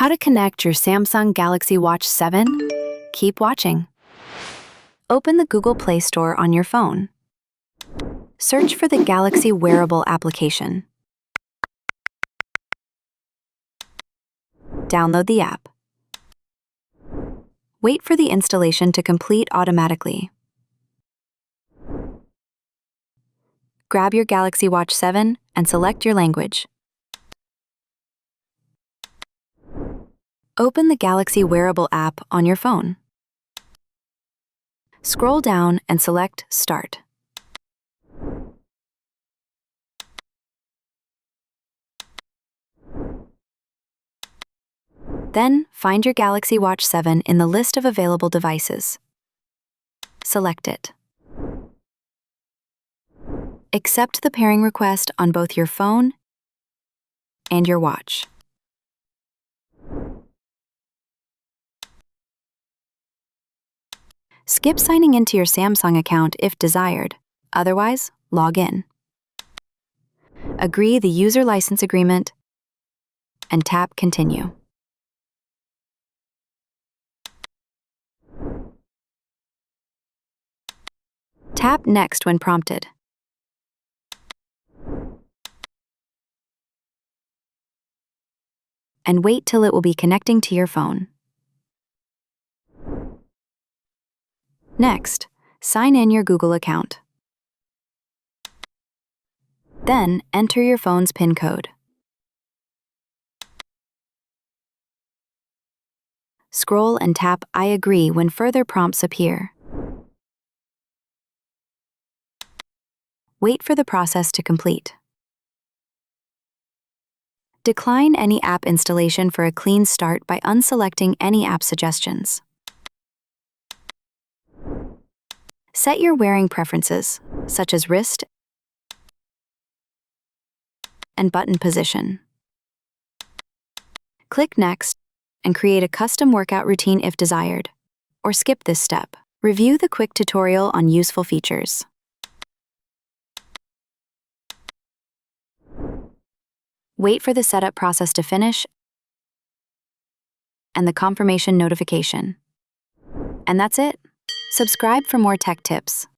How to connect your Samsung Galaxy Watch 7? Keep watching. Open the Google Play Store on your phone. Search for the Galaxy Wearable application. Download the app. Wait for the installation to complete automatically. Grab your Galaxy Watch 7 and select your language. Open the Galaxy Wearable app on your phone. Scroll down and select Start. Then, find your Galaxy Watch 7 in the list of available devices. Select it. Accept the pairing request on both your phone and your watch. Skip signing into your Samsung account if desired. Otherwise, log in. Agree the user license agreement and tap Continue. Tap Next when prompted. And wait till it will be connecting to your phone. Next, sign in your Google account. Then, enter your phone's PIN code. Scroll and tap I agree when further prompts appear. Wait for the process to complete. Decline any app installation for a clean start by unselecting any app suggestions. Set your wearing preferences, such as wrist and button position. Click Next and create a custom workout routine if desired, or skip this step. Review the quick tutorial on useful features. Wait for the setup process to finish and the confirmation notification. And that's it. Subscribe for more tech tips.